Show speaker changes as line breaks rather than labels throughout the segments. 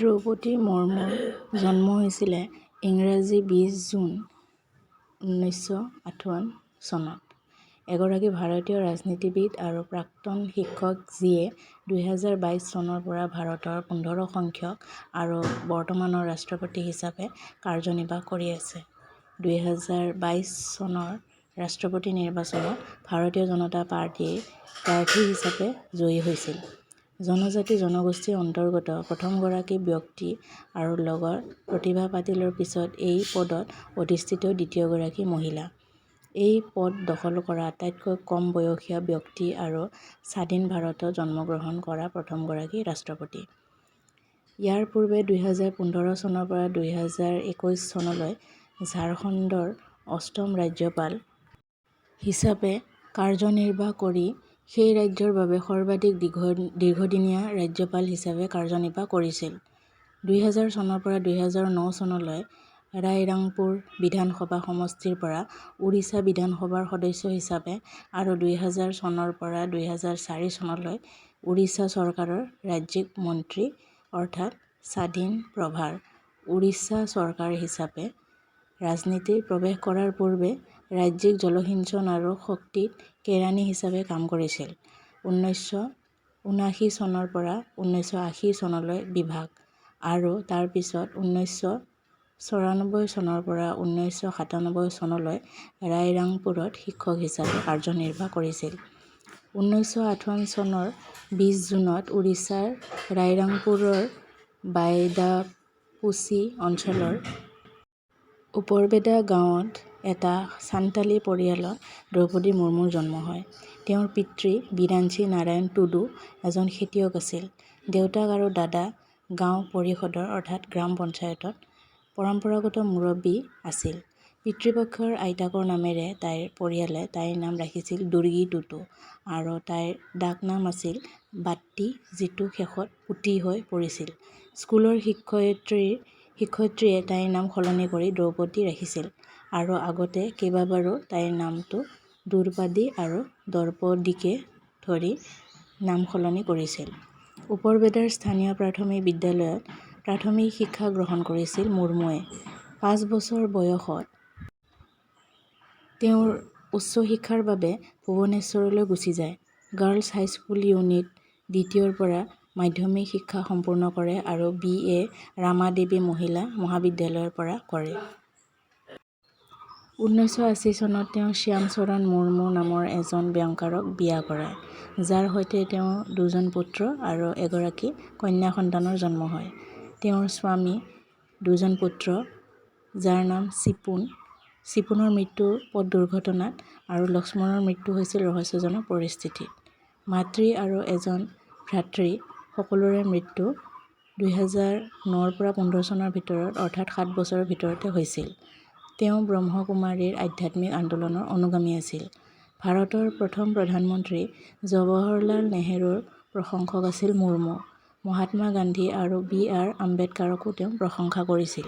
দ্ৰৌপদী মুৰ্মুৰ জন্ম হৈছিলে ইংৰাজী 20 জুন 1958 চনত। এগৰাকী ভাৰতীয় ৰাজনীতিবিদ আৰু প্ৰাক্তন শিক্ষক যিয়ে 2022 চনৰ পৰা ভাৰতৰ 15 সংখ্যক আৰু বৰ্তমানৰ ৰাষ্ট্ৰপতি হিচাপে কাৰ্যনিৰ্বাহ কৰি আছে। 2022 চনৰ ৰাষ্ট্ৰপতি নিৰ্বাচনত ভাৰতীয় জনতা পাৰ্টীৰ প্ৰাৰ্থী হিচাপে জয়ী হৈছিল। জনজাতি জনগোষ্ঠীৰ অন্তৰ্গত প্ৰথমগৰাকী ব্যক্তি আৰু লগৰ প্ৰতিভা পাটিলৰ পিছত এই পদত অধিষ্ঠিত দ্বিতীয়গৰাকী মহিলা। এই পদ দখল কৰা আটাইতকৈ কম বয়সীয়া ব্যক্তি আৰু স্বাধীন ভাৰতত জন্মগ্ৰহণ কৰা প্ৰথমগৰাকী ৰাষ্ট্ৰপতি। ইয়াৰ পূৰ্বে 2015 চনৰ পৰা 2021 চনলৈ ঝাৰখণ্ডৰ 8ম ৰাজ্যপাল হিচাপে কাৰ্যনিৰ্বাহ কৰি সেই ৰাজ্যৰ বাবে সৰ্বাধিক দীৰ্ঘদিনীয়া ৰাজ্যপাল হিচাপে কাৰ্যনিৰ্বাহ কৰিছিল। 2000 চনৰ পৰা 2009 চনলৈ ৰাইৰাংপুৰ বিধানসভা সমষ্টিৰ পৰা উৰিষ্যা বিধানসভাৰ সদস্য হিচাপে আৰু 2000 চনৰ পৰা 2004 চনলৈ উৰিষ্যা চৰকাৰৰ ৰাজ্যিক মন্ত্ৰী অৰ্থাৎ স্বাধীন প্ৰভাৰ উৰিষ্যা চৰকাৰ হিচাপে ৰাজনীতিত প্ৰৱেশ কৰাৰ পূৰ্বে ৰাজ্যিক জলসিঞ্চন আৰু শক্তিত কেৰাণী হিচাপে কাম কৰিছিল। 1979 চনৰ পৰা 1980 চনলৈ বিভাগ আৰু তাৰ পিছত 1994 চনৰ পৰা 1997 চনলৈ ৰাইৰাংপুৰত শিক্ষক হিচাপে কাৰ্যনিৰ্বাহ কৰিছিল। 1958 চনৰ 20 জুনত উৰিষ্যাৰ ৰাইৰাংপুৰৰ বাইদাপুচি অঞ্চলৰ উপৰবেদা গাঁৱত এটা চান্তালী পৰিয়ালত দ্ৰৌপদী মুৰ্মুৰ জন্ম হয়। তেওঁৰ পিতৃ বিৰাঞ্চি নাৰায়ণ টুডু এজন খেতিয়ক আছিল। দেউতাক আৰু দাদা গাঁও পৰিষদৰ অৰ্থাৎ গ্ৰাম পঞ্চায়তত পৰম্পৰাগত মুৰব্বী আছিল। পিতৃপক্ষৰ আইতাকৰ নামেৰে তাইৰ পৰিয়ালে তাইৰ নাম ৰাখিছিল দুৰ্গী টুডু আৰু তাইৰ ডাক নাম আছিল বাত্তি যিটো শেষত পুতি হৈ পৰিছিল। স্কুলৰ শিক্ষয়িত্ৰীয়ে তাইৰ নাম সলনি কৰি দ্ৰৌপদী ৰাখিছিল আৰু আগতে কেইবাবাৰো তাইৰ নামটো দ্ৰোপাদী আৰু দ্ৰৌপদীকে ধৰি নাম সলনি কৰিছিল। উপৰবেদাৰ স্থানীয় প্ৰাথমিক বিদ্যালয়ত প্ৰাথমিক শিক্ষা গ্ৰহণ কৰিছিল মুৰ্মুৱে। 5 বছৰ বয়সত তেওঁৰ উচ্চ শিক্ষাৰ বাবে ভুৱনেশ্বৰলৈ গুচি যায়। গাৰ্লছ হাইস্কুল ইউনিট 2ৰ পৰা মাধ্যমিক শিক্ষা সম্পূৰ্ণ কৰে আৰু BA ৰামাদেৱী মহিলা মহাবিদ্যালয়ৰ পৰা কৰে। 1980 চনত তেওঁ শ্যামচৰণ মুৰ্মু নামৰ এজন বেংকাৰক বিয়া কৰায়, যাৰ সৈতে তেওঁৰ 2 জন পুত্ৰ আৰু এগৰাকী কন্যা সন্তানৰ জন্ম হয়। তেওঁৰ স্বামী, 2 জন পুত্ৰ, যাৰ নাম চিপুনৰ মৃত্যু পথ দুৰ্ঘটনাত আৰু লক্ষ্মণৰ মৃত্যু হৈছিল ৰহস্যজনক পৰিস্থিতিত। মাতৃ আৰু এজন ভ্ৰাতৃ সকলোৰে মৃত্যু 2009ৰ পৰা 15 চনৰ ভিতৰত অৰ্থাৎ 7 বছৰৰ ভিতৰতে হৈছিল। তেওঁ ব্ৰহ্মকুমাৰীৰ আধ্যাত্মিক আন্দোলনৰ অনুগামী আছিল। ভাৰতৰ প্ৰথম প্ৰধানমন্ত্ৰী জৱাহৰলাল নেহৰুৰ প্ৰশংসক আছিল মুৰ্মু। মহাত্মা গান্ধী আৰু BR আম্বেদকাৰকো তেওঁ প্ৰশংসা কৰিছিল।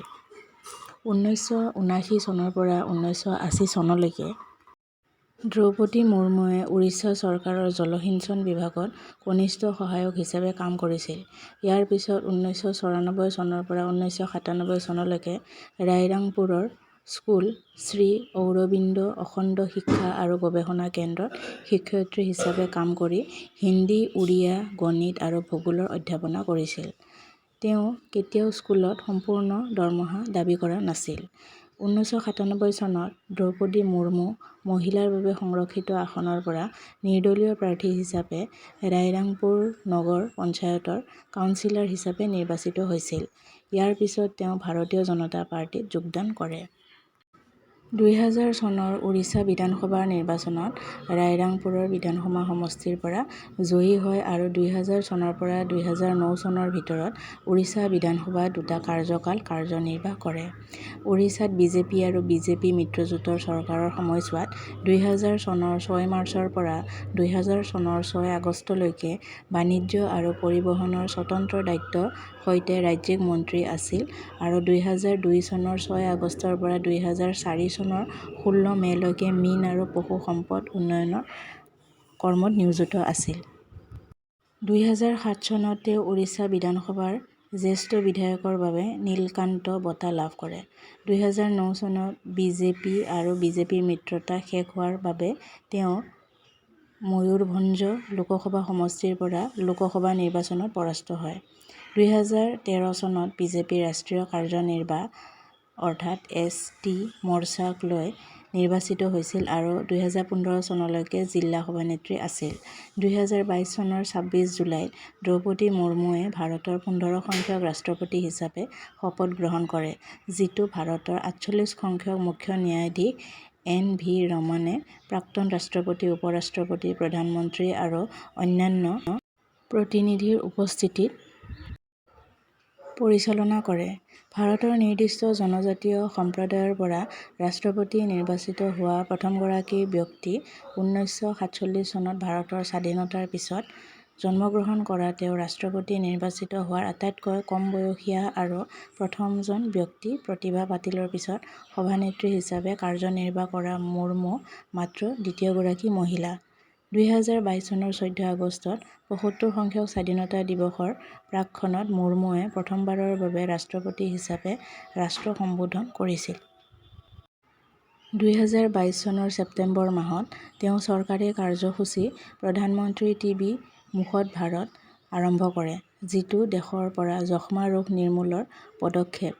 1979 চনৰ পৰা 1980 চনলৈকে দ্ৰৌপদী মুৰ্মুৱে উৰিষ্যা চৰকাৰৰ জলসিঞ্চন বিভাগত কনিষ্ঠ সহায়ক হিচাপে কাম কৰিছিল। ইয়াৰ পিছত 1994 চনৰ পৰা 1997 চনলৈকে ৰাইৰাংপুৰৰ স্কুল শ্ৰী অৰবিন্দ অখণ্ড শিক্ষা আৰু গৱেষণা কেন্দ্ৰত শিক্ষয়িত্ৰী হিচাপে কাম কৰি হিন্দী, উড়িয়া, গণিত আৰু ভূগোলৰ অধ্যাপনা কৰিছিল। তেওঁ কেতিয়াও স্কুলত সম্পূৰ্ণ দৰমহা দাবী কৰা নাছিল। 1997 চনত দ্ৰৌপদী মুৰ্মু মহিলাৰ বাবে সংৰক্ষিত আসনৰ পৰা নিৰ্দলীয় প্ৰাৰ্থী হিচাপে ৰাইৰাংপুৰ নগৰ পঞ্চায়তৰ কাউন্সিলৰ হিচাপে নিৰ্বাচিত হৈছিল। ইয়াৰ পিছত তেওঁ ভাৰতীয় জনতা পাৰ্টীত যোগদান কৰে। 2000 চনৰ উৰিষ্যা বিধানসভাৰ নিৰ্বাচনত ৰাইৰাংপুৰৰ বিধানসভা সমষ্টিৰ পৰা জয়ী হয় আৰু 2000 চনৰ পৰা 2009 চনৰ ভিতৰত উৰিষ্যা বিধানসভাত 2টা কাৰ্যকাল কাৰ্যনিৰ্বাহ কৰে। উৰিষ্যাত বিজেপি আৰু বিজেপি মিত্ৰজোঁটৰ চৰকাৰৰ সময়ছোৱাত 2000 চনৰ 6 মাৰ্চৰ পৰা 2000 চনৰ 6 আগষ্টলৈকে বাণিজ্য আৰু পৰিবহণৰ স্বতন্ত্ৰ দায়িত্বৰ সৈতে ৰাজ্যিক মন্ত্ৰী আছিল আৰু 2002 চনৰ 6 আগষ্টৰ পৰা 2004 চনৰ 16 মেলৈকে মীন আৰু পশু সম্পদ উন্নয়নৰ কৰ্মত নিয়োজিত আছিল। 2007 চনত তেওঁ উৰিষ্যা বিধানসভাৰ জ্যেষ্ঠ বিধায়কৰ বাবে নীলকান্ত বঁটা লাভ কৰে। 2009 চনত বিজেপি আৰু বিজেপিৰ মিত্ৰতা শেষ হোৱাৰ বাবে তেওঁ ময়ূৰভঞ্জ লোকসভা সমষ্টিৰ পৰা লোকসভা নিৰ্বাচনত পৰাস্ত হয়। 2013 চনত বিজেপিৰ ৰাষ্ট্ৰীয় কাৰ্যনিৰ্বাহক অৰ্থাৎ ST মৰ্চাক লৈ নিৰ্বাচিত হৈছিল আৰু 2015 চনলৈকে জিলা সভানেত্ৰী আছিল। 2022 চনৰ 26 জুলাইত দ্ৰৌপদী মুৰ্মুৱে ভাৰতৰ 15 সংখ্যক ৰাষ্ট্ৰপতি হিচাপে শপত গ্ৰহণ কৰে, যিটো ভাৰতৰ 48 সংখ্যক মুখ্য ন্যায়াধীশ NV ৰমনে প্ৰাক্তন ৰাষ্ট্ৰপতি, উপ-ৰাষ্ট্ৰপতি, প্ৰধানমন্ত্ৰী আৰু অন্যান্য প্ৰতিনিধিৰ উপস্থিতিত পৰিচালনা কৰে। ভাৰতৰ নিৰ্দিষ্ট জনজাতীয় সম্প্ৰদায়ৰ পৰা ৰাষ্ট্ৰপতি নিৰ্বাচিত হোৱা প্ৰথমগৰাকী ব্যক্তি। 1947 চনত ভাৰতৰ স্বাধীনতাৰ পিছত জন্মগ্ৰহণ কৰা তেওঁ ৰাষ্ট্ৰপতি নিৰ্বাচিত হোৱাৰ আটাইতকৈ কম বয়সীয়া আৰু প্ৰথমজন ব্যক্তি। প্ৰতিভা পাটিলৰ পিছত সভানেত্ৰী হিচাপে কাৰ্যনিৰ্বাহ কৰা মুৰ্মু মাত্ৰ দ্বিতীয়গৰাকী মহিলা। 2022 চনৰ 14 আগষ্টত 75 সংখ্যক স্বাধীনতা দিৱসৰ প্ৰাক্ক্ষণত মুৰ্মুৱে প্ৰথমবাৰৰ বাবে ৰাষ্ট্ৰপতি হিচাপে ৰাষ্ট্ৰ সম্বোধন কৰিছিল। 2022 চনৰ ছেপ্টেম্বৰ মাহত তেওঁ চৰকাৰী কাৰ্যসূচী প্ৰধানমন্ত্ৰী টিবি মুক্ত ভাৰত আৰম্ভ কৰে, যিটো দেশৰ পৰা যক্ষ্মা ৰোগ নিৰ্মূলৰ পদক্ষেপ।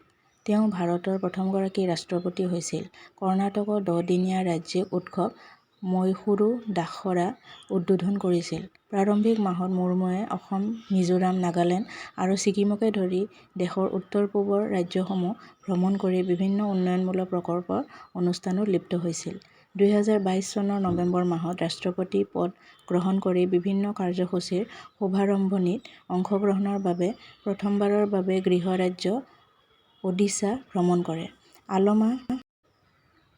তেওঁ ভাৰতৰ প্ৰথমগৰাকী ৰাষ্ট্ৰপতি হৈছিল। কৰ্ণাটকত 10 দিনীয়া ৰাজ্যিক উৎসৱ মহীশূৰ দশহৰা উদ্বোধন কৰিছিল। প্ৰাৰম্ভিক মাহত মুৰ্মুৱে অসম, মিজোৰাম, নাগালেণ্ড আৰু ছিকিমকে ধৰি দেশৰ উত্তৰ-পূবৰ ৰাজ্যসমূহ ভ্ৰমণ কৰি বিভিন্ন উন্নয়নমূলক প্ৰকল্পৰ অনুষ্ঠানত লিপ্ত হৈছিল। 2022 চনৰ নৱেম্বৰ মাহত ৰাষ্ট্ৰপতি পদ গ্ৰহণ কৰি বিভিন্ন কাৰ্যসূচীৰ শুভাৰম্ভণিত অংশগ্ৰহণৰ বাবে প্ৰথমবাৰৰ বাবে গৃহ ৰাজ্য ওডিশা ভ্ৰমণ কৰে। আলমা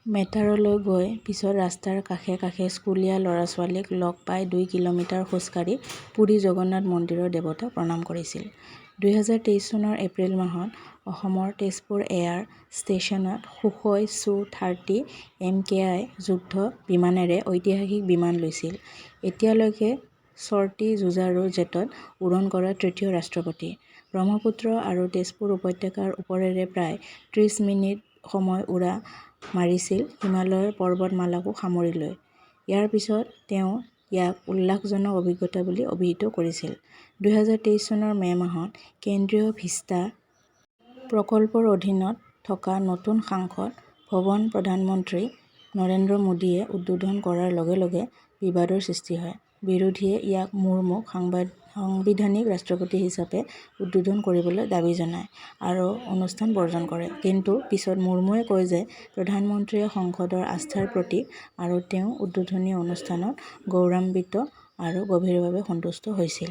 মেটাৰলৈ গৈ পিছত ৰাস্তাৰ কাষে কাষে স্কুলীয়া ল'ৰা-ছোৱালীক লগ পাই 2 কিলোমিটাৰ খোজকাঢ়ি পুৰী জগন্নাথ মন্দিৰৰ দেৱতাক প্ৰণাম কৰিছিল। 2023 চনৰ এপ্ৰিল মাহত অসমৰ তেজপুৰ এয়াৰ ষ্টেচনত সুখোই Su-30 MKI যুদ্ধ বিমানেৰে ঐতিহাসিক বিমান লৈছিল। এতিয়ালৈকে চৰ্টি যুঁজাৰু জেটত উৰণ কৰা তৃতীয় ৰাষ্ট্ৰপতি। ব্ৰহ্মপুত্ৰ আৰু তেজপুৰ উপত্যকাৰ ওপৰেৰে প্ৰায় 30 মিনিট সময় উৰা মাৰিছিল হিমালয়ৰ পৰ্বতমালাকো সামৰি লৈ। ইয়াৰ পিছত তেওঁ ইয়াক উল্লাসজনক অভিজ্ঞতা বুলি অভিহিত কৰিছিল। 2023 চনৰ মে মাহত কেন্দ্ৰীয় ভিস্তা প্ৰকল্পৰ অধীনত থকা নতুন সংসদ ভৱন প্ৰধানমন্ত্ৰী নৰেন্দ্ৰ মোদীয়ে উদ্বোধন কৰাৰ লগে লগে বিবাদৰ সৃষ্টি হয়। বিৰোধীয়ে ইয়াক মুৰ্মুক সাংবিধানিক ৰাষ্ট্ৰপতি হিচাপে উদ্বোধন কৰিবলৈ দাবী জনায় আৰু অনুষ্ঠান বৰ্জন কৰে। কিন্তু পিছত মুৰ্মুৱে কয় যে প্ৰধানমন্ত্ৰীয়ে সংসদৰ আস্থাৰ প্ৰতীক আৰু তেওঁ উদ্বোধনী অনুষ্ঠানত গৌৰৱান্বিত আৰু গভীৰভাৱে সন্তুষ্ট হৈছিল।